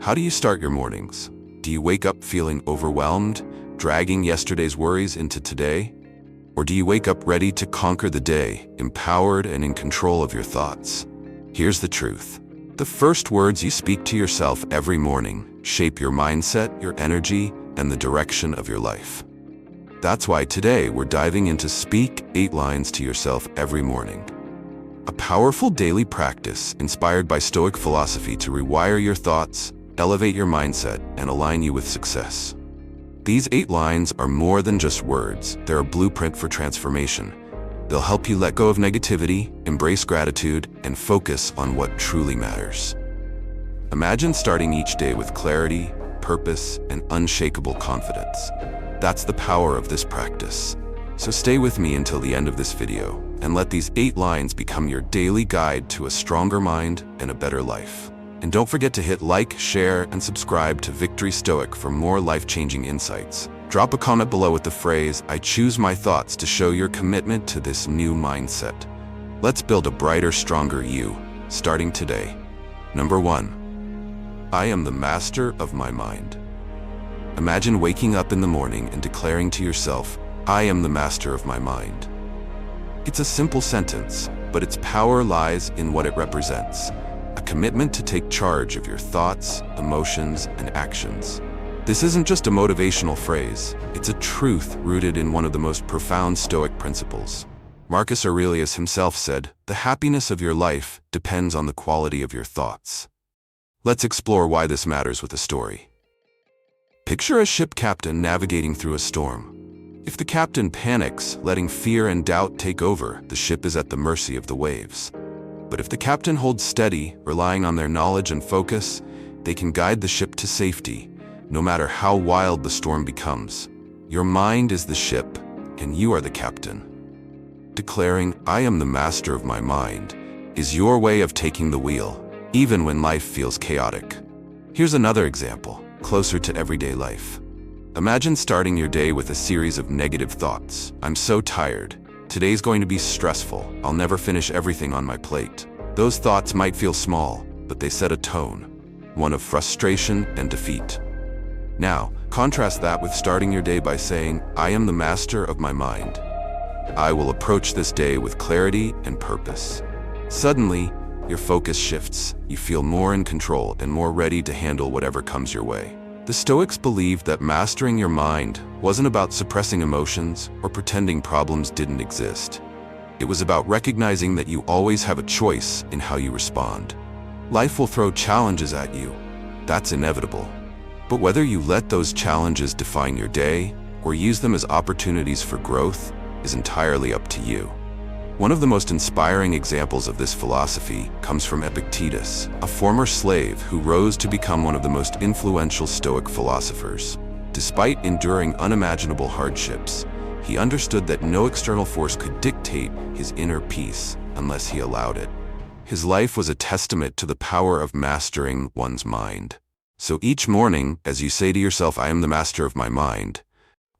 How do you start your mornings? Do you wake up feeling overwhelmed, dragging yesterday's worries into today? Or do you wake up ready to conquer the day, empowered and in control of your thoughts? Here's the truth. The first words you speak to yourself every morning shape your mindset, your energy, and the direction of your life. That's why today we're diving into Speak 8 Lines to Yourself Every Morning. A powerful daily practice inspired by Stoic philosophy to rewire your thoughts, elevate your mindset, and align you with success. These 8 lines are more than just words. They're a blueprint for transformation. They'll help you let go of negativity, embrace gratitude, and focus on what truly matters. Imagine starting each day with clarity, purpose, and unshakable confidence. That's the power of this practice. So stay with me until the end of this video, and let these 8 lines become your daily guide to a stronger mind and a better life. And don't forget to hit like, share, and subscribe to Victory Stoic for more life-changing insights. Drop a comment below with the phrase, "I choose my thoughts," to show your commitment to this new mindset. Let's build a brighter, stronger you, starting today. Number 1. I am the master of my mind. Imagine waking up in the morning and declaring to yourself, "I am the master of my mind." It's a simple sentence, but its power lies in what it represents. A commitment to take charge of your thoughts, emotions, and actions. This isn't just a motivational phrase, it's a truth rooted in one of the most profound Stoic principles. Marcus Aurelius himself said, "The happiness of your life depends on the quality of your thoughts." Let's explore why this matters with a story. Picture a ship captain navigating through a storm. If the captain panics, letting fear and doubt take over, the ship is at the mercy of the waves. But if the captain holds steady, relying on their knowledge and focus, they can guide the ship to safety, no matter how wild the storm becomes. Your mind is the ship, and you are the captain. Declaring, "I am the master of my mind," is your way of taking the wheel, even when life feels chaotic. Here's another example, closer to everyday life. Imagine starting your day with a series of negative thoughts. "I'm so tired. Today's going to be stressful. I'll never finish everything on my plate." Those thoughts might feel small, but they set a tone, one of frustration and defeat. Now, contrast that with starting your day by saying, "I am the master of my mind. I will approach this day with clarity and purpose." Suddenly, your focus shifts. You feel more in control and more ready to handle whatever comes your way. The Stoics believed that mastering your mind wasn't about suppressing emotions or pretending problems didn't exist. It was about recognizing that you always have a choice in how you respond. Life will throw challenges at you. That's inevitable. But whether you let those challenges define your day or use them as opportunities for growth is entirely up to you. One of the most inspiring examples of this philosophy comes from Epictetus, a former slave who rose to become one of the most influential Stoic philosophers. Despite enduring unimaginable hardships, he understood that no external force could dictate his inner peace unless he allowed it. His life was a testament to the power of mastering one's mind. So each morning, as you say to yourself, "I am the master of my mind,"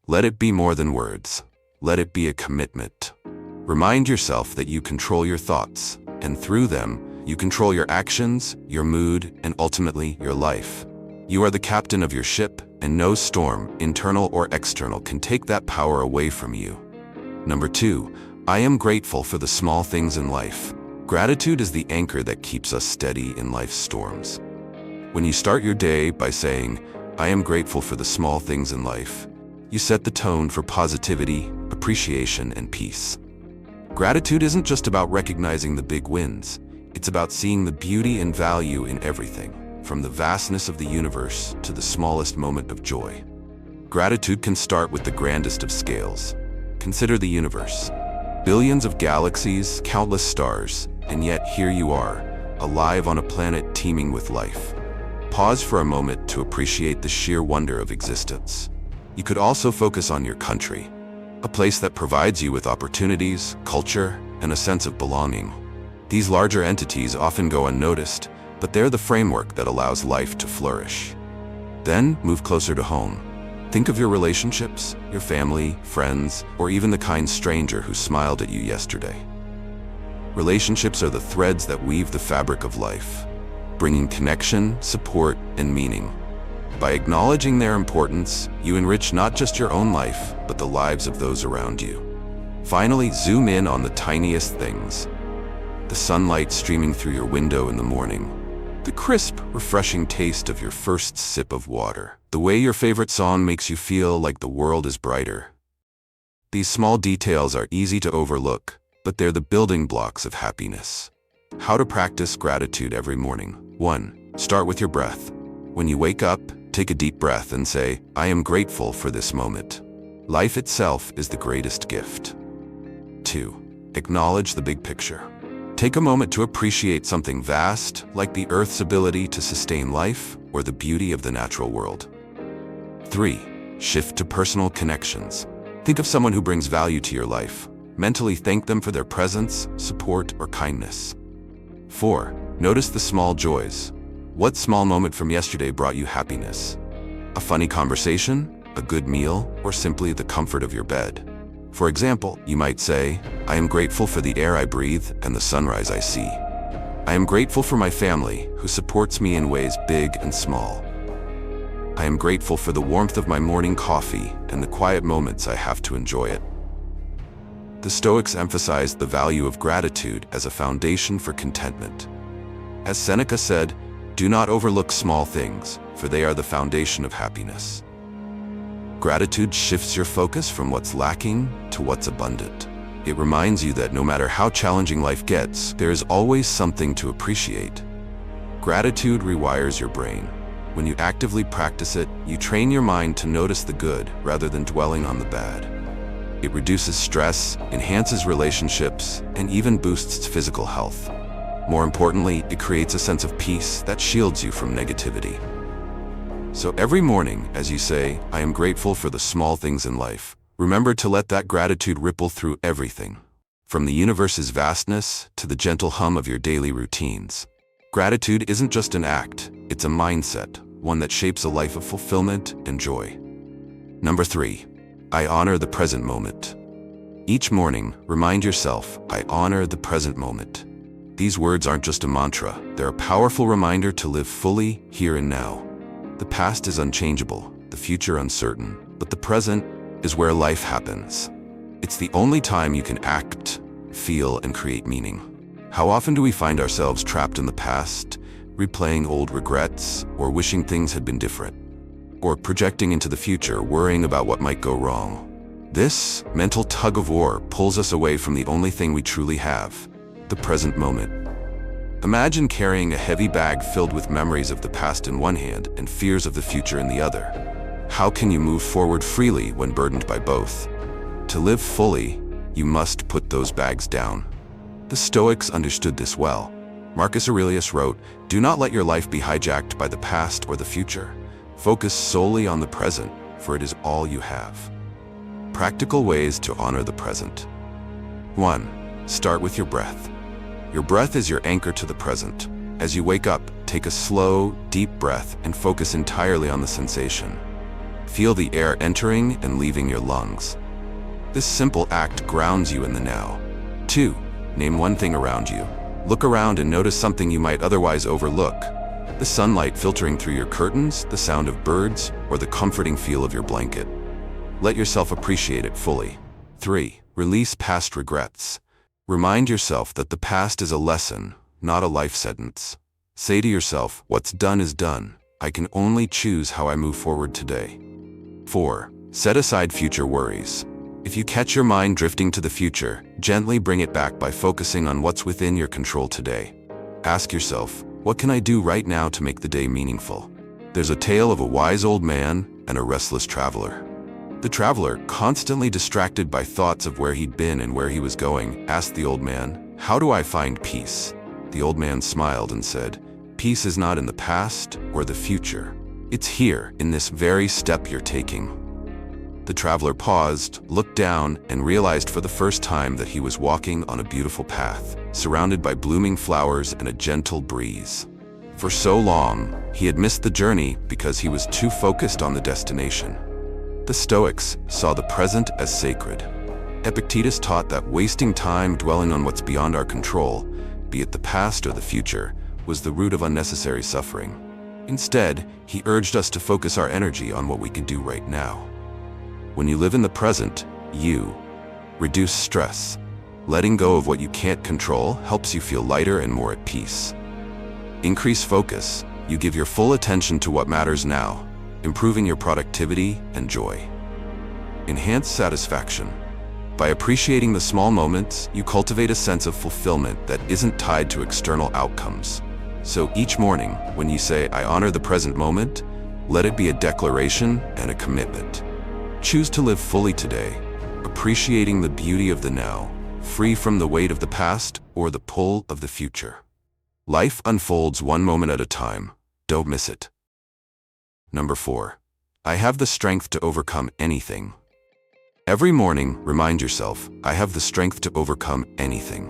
let it be more than words. Let it be a commitment. Remind yourself that you control your thoughts, and through them, you control your actions, your mood, and ultimately, your life. You are the captain of your ship, and no storm, internal or external, can take that power away from you. Number 2, I am grateful for the small things in life. Gratitude is the anchor that keeps us steady in life's storms. When you start your day by saying, "I am grateful for the small things in life," you set the tone for positivity, appreciation, and peace. Gratitude isn't just about recognizing the big wins. It's about seeing the beauty and value in everything, from the vastness of the universe to the smallest moment of joy. Gratitude can start with the grandest of scales. Consider the universe. Billions of galaxies, countless stars, and yet here you are, alive on a planet teeming with life. Pause for a moment to appreciate the sheer wonder of existence. You could also focus on your country, a place that provides you with opportunities, culture, and a sense of belonging. These larger entities often go unnoticed, but they're the framework that allows life to flourish. Then move closer to home. Think of your relationships, your family, friends, or even the kind stranger who smiled at you yesterday. Relationships are the threads that weave the fabric of life. bringing connection, support, and meaning. By acknowledging their importance, you enrich not just your own life, but the lives of those around you. Finally, zoom in on the tiniest things. The sunlight streaming through your window in the morning. The crisp, refreshing taste of your first sip of water. The way your favorite song makes you feel like the world is brighter. These small details are easy to overlook, but they're the building blocks of happiness. How to practice gratitude every morning. 1. Start with your breath. When you wake up, take a deep breath and say, I am grateful for this moment. Life itself is the greatest gift. 2. Acknowledge the big picture. Take a moment to appreciate something vast, like the Earth's ability to sustain life or the beauty of the natural world. 3. Shift to personal connections. Think of someone who brings value to your life. Mentally thank them for their presence, support, or kindness. 4. Notice the small joys. What small moment from yesterday brought you happiness? A funny conversation, a good meal, or simply the comfort of your bed? For example, you might say, I am grateful for the air I breathe and the sunrise I see. I am grateful for my family, who supports me in ways big and small. I am grateful for the warmth of my morning coffee and the quiet moments I have to enjoy it. The Stoics emphasized the value of gratitude as a foundation for contentment. As Seneca said, do not overlook small things, for they are the foundation of happiness. Gratitude shifts your focus from what's lacking to what's abundant. It reminds you that no matter how challenging life gets, there is always something to appreciate. Gratitude rewires your brain. When you actively practice it, you train your mind to notice the good rather than dwelling on the bad. It reduces stress, enhances relationships, and even boosts physical health. More importantly, it creates a sense of peace that shields you from negativity. So every morning, as you say, I am grateful for the small things in life, remember to let that gratitude ripple through everything, from the universe's vastness to the gentle hum of your daily routines. Gratitude isn't just an act, it's a mindset, one that shapes a life of fulfillment and joy. Number 3. I honor the present moment. Each morning, remind yourself, I honor the present moment. These words aren't just a mantra, they're a powerful reminder to live fully, here and now. The past is unchangeable, the future uncertain, but the present is where life happens. It's the only time you can act, feel, and create meaning. How often do we find ourselves trapped in the past, replaying old regrets, or wishing things had been different? Or projecting into the future, worrying about what might go wrong? This mental tug-of-war pulls us away from the only thing we truly have, the present moment. Imagine carrying a heavy bag filled with memories of the past in one hand and fears of the future in the other. How can you move forward freely when burdened by both? To live fully, you must put those bags down. The Stoics understood this well. Marcus Aurelius wrote, "Do not let your life be hijacked by the past or the future. Focus solely on the present, for it is all you have." Practical ways to honor the present. 1. Start with your breath. Your breath is your anchor to the present. As you wake up, take a slow, deep breath and focus entirely on the sensation. Feel the air entering and leaving your lungs. This simple act grounds you in the now. 2. Name one thing around you. Look around and notice something you might otherwise overlook. The sunlight filtering through your curtains, the sound of birds, or the comforting feel of your blanket. Let yourself appreciate it fully. 3. Release past regrets. Remind yourself that the past is a lesson, not a life sentence. Say to yourself, what's done is done. I can only choose how I move forward today. 4. Set aside future worries. If you catch your mind drifting to the future, gently bring it back by focusing on what's within your control today. Ask yourself, what can I do right now to make the day meaningful? There's a tale of a wise old man and a restless traveler. The traveler, constantly distracted by thoughts of where he'd been and where he was going, asked the old man, "How do I find peace?" The old man smiled and said, "Peace is not in the past or the future. It's here, in this very step you're taking." The traveler paused, looked down, and realized for the first time that he was walking on a beautiful path, surrounded by blooming flowers and a gentle breeze. For so long, he had missed the journey because he was too focused on the destination. The Stoics saw the present as sacred. Epictetus taught that wasting time dwelling on what's beyond our control, be it the past or the future, was the root of unnecessary suffering. Instead, he urged us to focus our energy on what we can do right now. When you live in the present, you reduce stress. Letting go of what you can't control helps you feel lighter and more at peace. Increase focus. You give your full attention to what matters now, improving your productivity and joy. Enhance satisfaction. By appreciating the small moments, you cultivate a sense of fulfillment that isn't tied to external outcomes. So each morning, when you say, "I honor the present moment," let it be a declaration and a commitment. Choose to live fully today, appreciating the beauty of the now, free from the weight of the past or the pull of the future. Life unfolds one moment at a time. Don't miss it. Number 4. I have the strength to overcome anything. Every morning, remind yourself, I have the strength to overcome anything.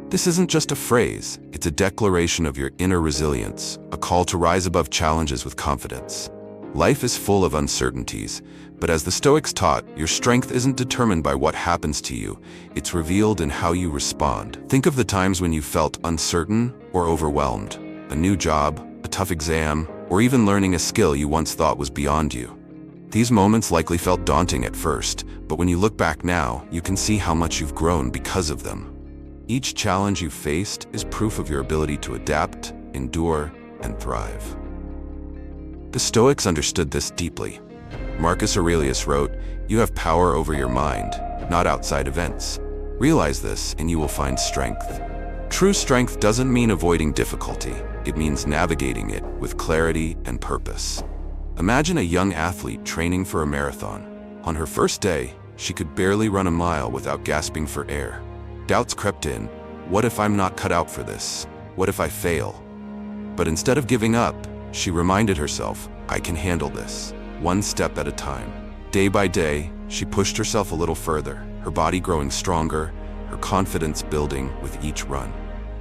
This isn't just a phrase, it's a declaration of your inner resilience, a call to rise above challenges with confidence. Life is full of uncertainties, but as the Stoics taught, your strength isn't determined by what happens to you, it's revealed in how you respond. Think of the times when you felt uncertain or overwhelmed. A new job, a tough exam, or even learning a skill you once thought was beyond you. These moments likely felt daunting at first, but when you look back now, you can see how much you've grown because of them. Each challenge you've faced is proof of your ability to adapt, endure, and thrive. The Stoics understood this deeply. Marcus Aurelius wrote, "You have power over your mind, not outside events. Realize this and you will find strength." True strength doesn't mean avoiding difficulty. It means navigating it with clarity and purpose. Imagine a young athlete training for a marathon. On her first day, she could barely run a mile without gasping for air. Doubts crept in. What if I'm not cut out for this? What if I fail? But instead of giving up, she reminded herself, I can handle this, one step at a time. Day by day, she pushed herself a little further, her body growing stronger, her confidence building with each run.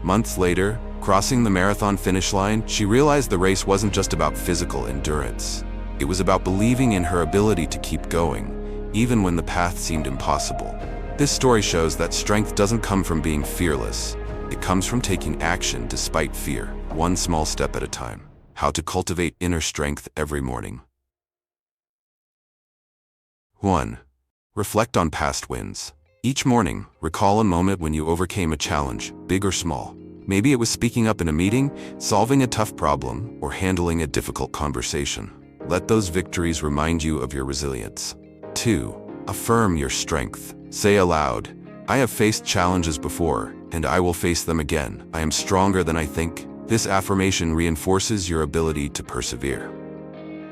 Months later, crossing the marathon finish line, she realized the race wasn't just about physical endurance. It was about believing in her ability to keep going, even when the path seemed impossible. This story shows that strength doesn't come from being fearless. It comes from taking action despite fear, one small step at a time. How to cultivate inner strength every morning. 1. Reflect on past wins. Each morning, recall a moment when you overcame a challenge, big or small. Maybe it was speaking up in a meeting, solving a tough problem, or handling a difficult conversation. Let those victories remind you of your resilience. 2. Affirm your strength. Say aloud, I have faced challenges before, and I will face them again. I am stronger than I think. This affirmation reinforces your ability to persevere.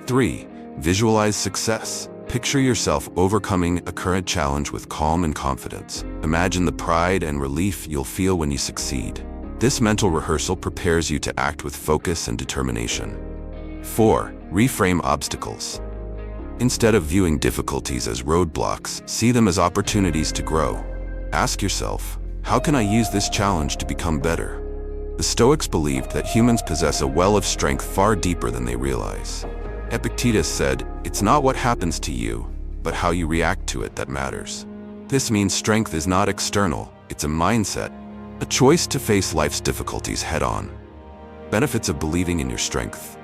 3. Visualize success. Picture yourself overcoming a current challenge with calm and confidence. Imagine the pride and relief you'll feel when you succeed. This mental rehearsal prepares you to act with focus and determination. 4. Reframe obstacles. Instead of viewing difficulties as roadblocks, see them as opportunities to grow. Ask yourself, how can I use this challenge to become better? The Stoics believed that humans possess a well of strength far deeper than they realize. Epictetus said, it's not what happens to you, but how you react to it that matters. This means strength is not external, it's a mindset, a choice to face life's difficulties head-on. Benefits of believing in your strength.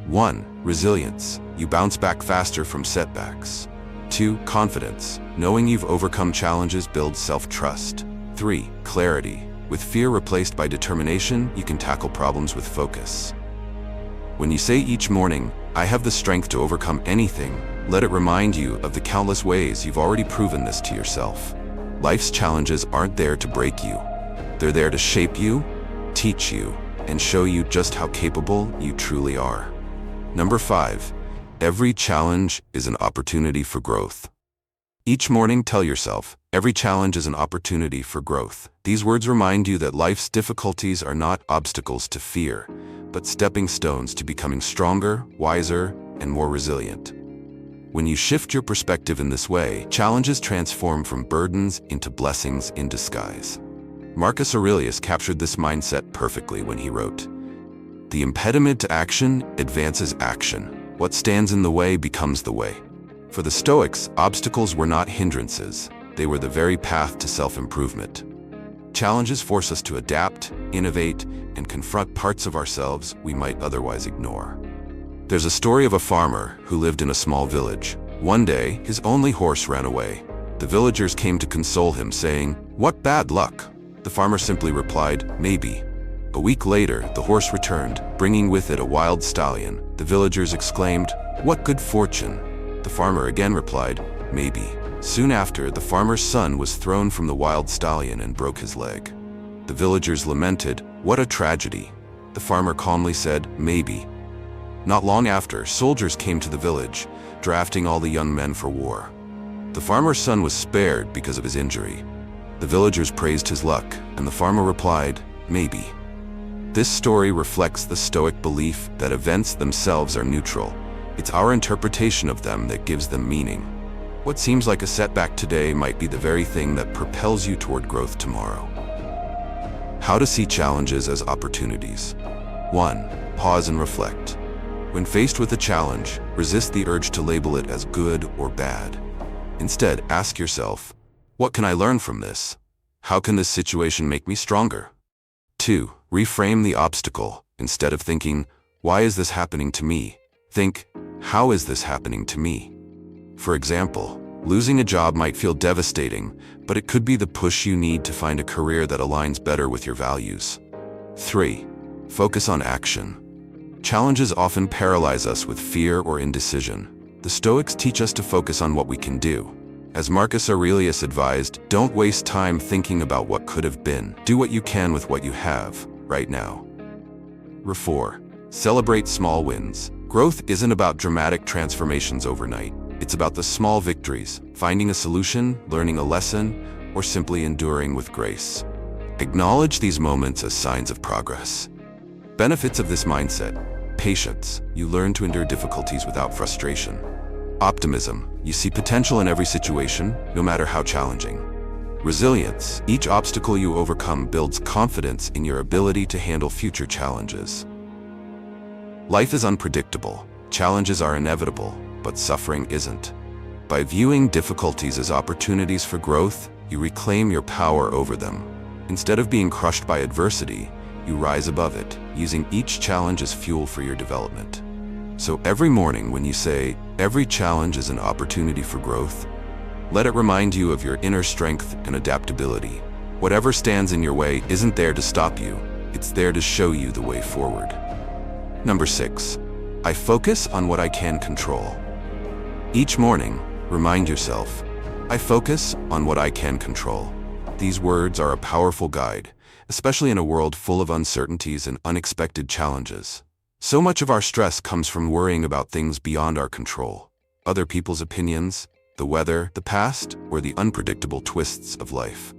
1. Resilience. You bounce back faster from setbacks. 2. Confidence. Knowing you've overcome challenges builds self-trust. 3. Clarity. With fear replaced by determination, you can tackle problems with focus. When you say each morning, I have the strength to overcome anything, let it remind you of the countless ways you've already proven this to yourself. Life's challenges aren't there to break you. They're there to shape you, teach you, and show you just how capable you truly are. Number 5. Every challenge is an opportunity for growth. Each morning, tell yourself, every challenge is an opportunity for growth. These words remind you that life's difficulties are not obstacles to fear, but stepping stones to becoming stronger, wiser, and more resilient. When you shift your perspective in this way, challenges transform from burdens into blessings in disguise. Marcus Aurelius captured this mindset perfectly when he wrote, "The impediment to action advances action. What stands in the way becomes the way." For the Stoics, obstacles were not hindrances. They were the very path to self-improvement. Challenges force us to adapt, innovate, and confront parts of ourselves we might otherwise ignore. There's a story of a farmer who lived in a small village. One day, his only horse ran away. The villagers came to console him, saying, "What bad luck?" The farmer simply replied, "Maybe." A week later, the horse returned, bringing with it a wild stallion. The villagers exclaimed, "What good fortune?" The farmer again replied, "Maybe." Soon after, the farmer's son was thrown from the wild stallion and broke his leg. The villagers lamented, "What a tragedy." The farmer calmly said, "Maybe." Not long after, soldiers came to the village, drafting all the young men for war. The farmer's son was spared because of his injury. The villagers praised his luck, and the farmer replied, "Maybe." This story reflects the Stoic belief that events themselves are neutral. It's our interpretation of them that gives them meaning. What seems like a setback today might be the very thing that propels you toward growth tomorrow. How to see challenges as opportunities. 1. Pause and reflect. When faced with a challenge, resist the urge to label it as good or bad. Instead, ask yourself, what can I learn from this? How can this situation make me stronger? 2. Reframe the obstacle. Instead of thinking, why is this happening to me? Think, how is this happening to me? For example, losing a job might feel devastating, but it could be the push you need to find a career that aligns better with your values. 3. Focus on action. Challenges often paralyze us with fear or indecision. The Stoics teach us to focus on what we can do. As Marcus Aurelius advised, don't waste time thinking about what could have been. Do what you can with what you have, right now. 4. Celebrate small wins. Growth isn't about dramatic transformations overnight. It's about the small victories, finding a solution, learning a lesson, or simply enduring with grace. Acknowledge these moments as signs of progress. Benefits of this mindset. Patience. You learn to endure difficulties without frustration. Optimism. You see potential in every situation, no matter how challenging. Resilience. Each obstacle you overcome builds confidence in your ability to handle future challenges. Life is unpredictable. Challenges are inevitable, but suffering isn't. By viewing difficulties as opportunities for growth, you reclaim your power over them. Instead of being crushed by adversity, you rise above it, using each challenge as fuel for your development. So every morning when you say, every challenge is an opportunity for growth, let it remind you of your inner strength and adaptability. Whatever stands in your way isn't there to stop you, it's there to show you the way forward. 6. I focus on what I can control. Each morning, remind yourself, I focus on what I can control. These words are a powerful guide, especially in a world full of uncertainties and unexpected challenges. So much of our stress comes from worrying about things beyond our control. Other people's opinions, the weather, the past, or the unpredictable twists of life.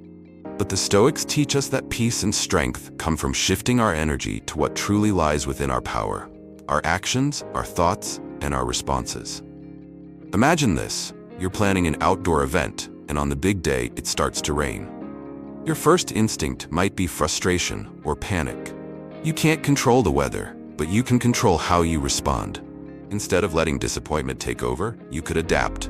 But the Stoics teach us that peace and strength come from shifting our energy to what truly lies within our power. Our actions, our thoughts, and our responses. Imagine this. You're planning an outdoor event, and on the big day, it starts to rain. Your first instinct might be frustration or panic. You can't control the weather, but you can control how you respond. Instead of letting disappointment take over, you could adapt.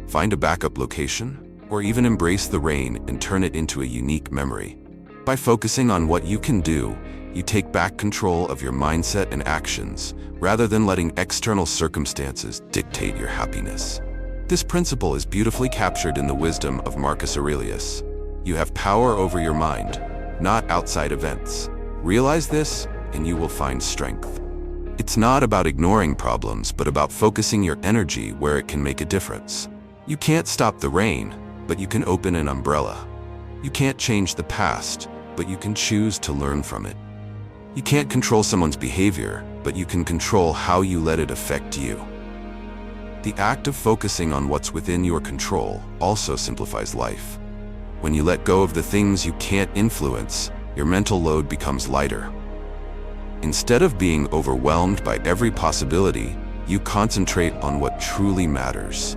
Find a backup location, or even embrace the rain and turn it into a unique memory. By focusing on what you can do, you take back control of your mindset and actions, rather than letting external circumstances dictate your happiness. This principle is beautifully captured in the wisdom of Marcus Aurelius. You have power over your mind, not outside events. Realize this, and you will find strength. It's not about ignoring problems, but about focusing your energy where it can make a difference. You can't stop the rain, but you can open an umbrella. You can't change the past, but you can choose to learn from it. You can't control someone's behavior, but you can control how you let it affect you. The act of focusing on what's within your control also simplifies life. When you let go of the things you can't influence, your mental load becomes lighter. Instead of being overwhelmed by every possibility, you concentrate on what truly matters.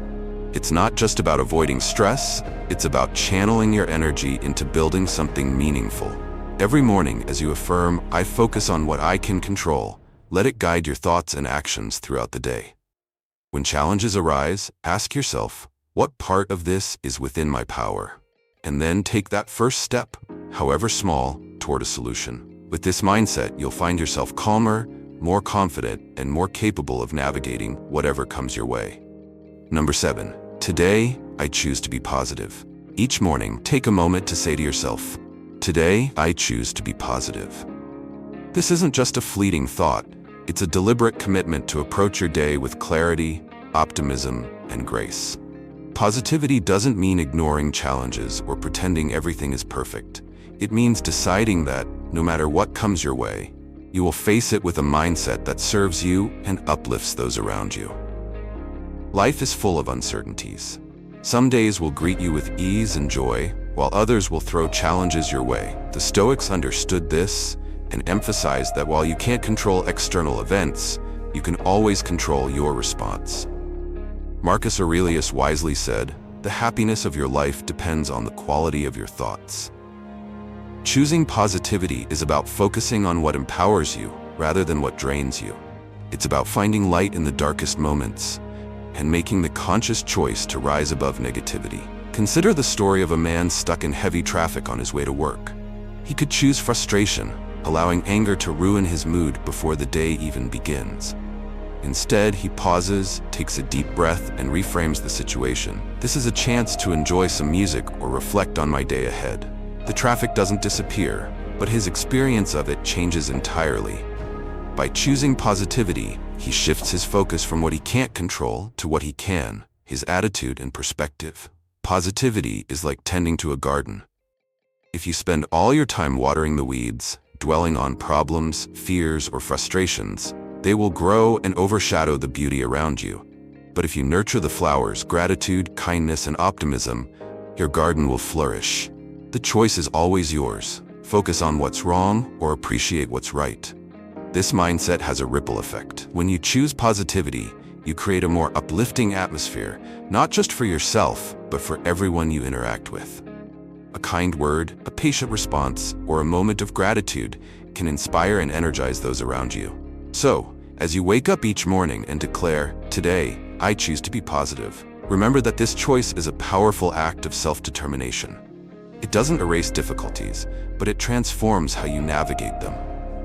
It's not just about avoiding stress, it's about channeling your energy into building something meaningful. Every morning, as you affirm, I focus on what I can control, let it guide your thoughts and actions throughout the day. When challenges arise, ask yourself, what part of this is within my power? And then take that first step. however small, toward a solution. With this mindset, you'll find yourself calmer, more confident, and more capable of navigating whatever comes your way. Number 7. Today, I choose to be positive. Each morning, take a moment to say to yourself, "Today, I choose to be positive." This isn't just a fleeting thought. It's a deliberate commitment to approach your day with clarity, optimism, and grace. Positivity doesn't mean ignoring challenges or pretending everything is perfect. It means deciding that, no matter what comes your way, you will face it with a mindset that serves you and uplifts those around you. Life is full of uncertainties. Some days will greet you with ease and joy, while others will throw challenges your way. The Stoics understood this and emphasized that while you can't control external events, you can always control your response. Marcus Aurelius wisely said, "The happiness of your life depends on the quality of your thoughts." Choosing positivity is about focusing on what empowers you rather than what drains you. It's about finding light in the darkest moments and making the conscious choice to rise above negativity. Consider the story of a man stuck in heavy traffic on his way to work. He could choose frustration, allowing anger to ruin his mood before the day even begins. Instead, he pauses, takes a deep breath, and reframes the situation. "This is a chance to enjoy some music or reflect on my day ahead." The traffic doesn't disappear, but his experience of it changes entirely. By choosing positivity, he shifts his focus from what he can't control to what he can, his attitude and perspective. Positivity is like tending to a garden. If you spend all your time watering the weeds, dwelling on problems, fears, or frustrations, they will grow and overshadow the beauty around you. But if you nurture the flowers, gratitude, kindness, and optimism, your garden will flourish. The choice is always yours. Focus on what's wrong or appreciate what's right. This mindset has a ripple effect. When you choose positivity, you create a more uplifting atmosphere, not just for yourself, but for everyone you interact with. A kind word, a patient response, or a moment of gratitude can inspire and energize those around you. So, as you wake up each morning and declare, "Today, I choose to be positive," remember that this choice is a powerful act of self-determination. It doesn't erase difficulties, but it transforms how you navigate them.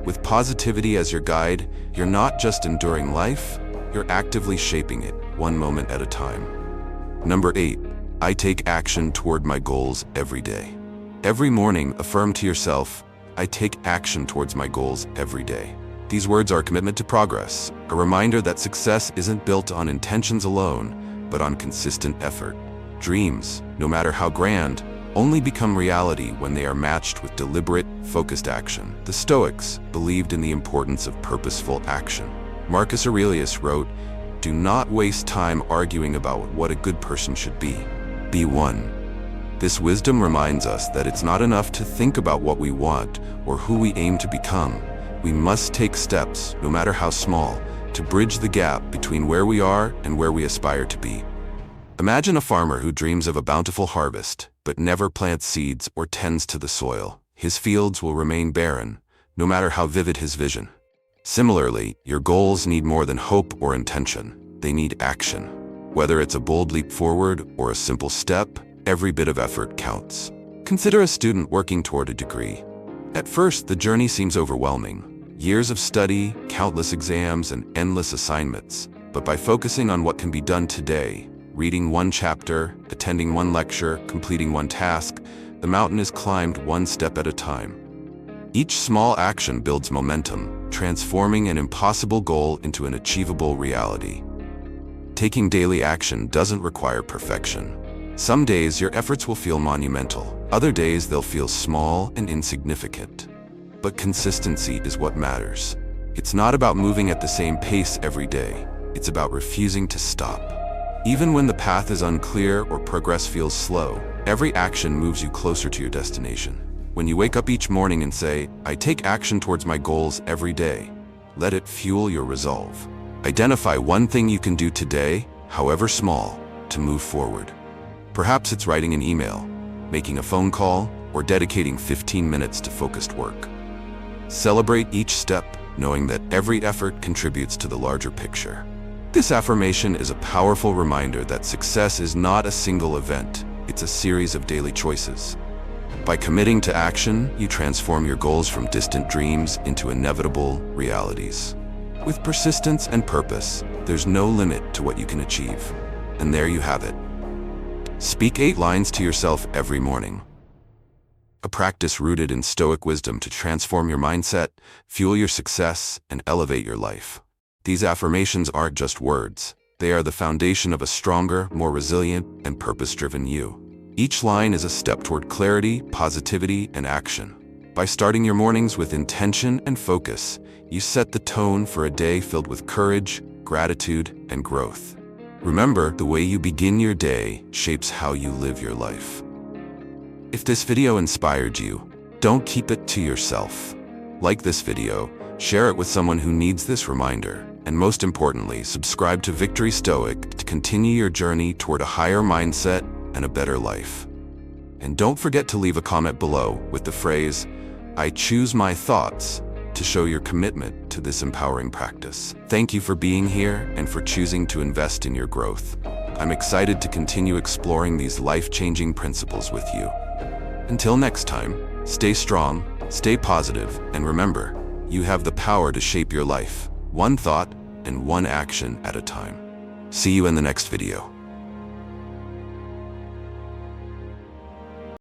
With positivity as your guide, you're not just enduring life, you're actively shaping it, one moment at a time. Number 8. I take action toward my goals every day. Every morning, affirm to yourself, "I take action towards my goals every day." These words are a commitment to progress, a reminder that success isn't built on intentions alone, but on consistent effort. Dreams, no matter how grand, only become reality when they are matched with deliberate, focused action. The Stoics believed in the importance of purposeful action. Marcus Aurelius wrote, "Do not waste time arguing about what a good person should be. Be one." This wisdom reminds us that it's not enough to think about what we want or who we aim to become. We must take steps, no matter how small, to bridge the gap between where we are and where we aspire to be. Imagine a farmer who dreams of a bountiful harvest, but never plants seeds or tends to the soil. His fields will remain barren, no matter how vivid his vision. Similarly, your goals need more than hope or intention. They need action. Whether it's a bold leap forward or a simple step, every bit of effort counts. Consider a student working toward a degree. At first, the journey seems overwhelming. Years of study, countless exams, and endless assignments. But by focusing on what can be done today, reading one chapter, attending one lecture, completing one task, the mountain is climbed one step at a time. Each small action builds momentum, transforming an impossible goal into an achievable reality. Taking daily action doesn't require perfection. Some days your efforts will feel monumental. Other days they'll feel small and insignificant. But consistency is what matters. It's not about moving at the same pace every day. It's about refusing to stop. Even when the path is unclear or progress feels slow, every action moves you closer to your destination. When you wake up each morning and say, "I take action towards my goals every day," let it fuel your resolve. Identify one thing you can do today, however small, to move forward. Perhaps it's writing an email, making a phone call, or dedicating 15 minutes to focused work. Celebrate each step, knowing that every effort contributes to the larger picture. This affirmation is a powerful reminder that success is not a single event, it's a series of daily choices. By committing to action, you transform your goals from distant dreams into inevitable realities. With persistence and purpose, there's no limit to what you can achieve. And there you have it. Speak 8 lines to yourself every morning. A practice rooted in Stoic wisdom to transform your mindset, fuel your success, and elevate your life. These affirmations aren't just words. They are the foundation of a stronger, more resilient, and purpose-driven you. Each line is a step toward clarity, positivity, and action. By starting your mornings with intention and focus, you set the tone for a day filled with courage, gratitude, and growth. Remember, the way you begin your day shapes how you live your life. If this video inspired you, don't keep it to yourself. Like this video, share it with someone who needs this reminder, and most importantly, subscribe to Victory Stoic to continue your journey toward a higher mindset and a better life. And don't forget to leave a comment below with the phrase, "I choose my thoughts," to show your commitment to this empowering practice. Thank you for being here and for choosing to invest in your growth. I'm excited to continue exploring these life-changing principles with you. Until next time, stay strong, stay positive, and remember, you have the power to shape your life, one thought and one action at a time. See you in the next video.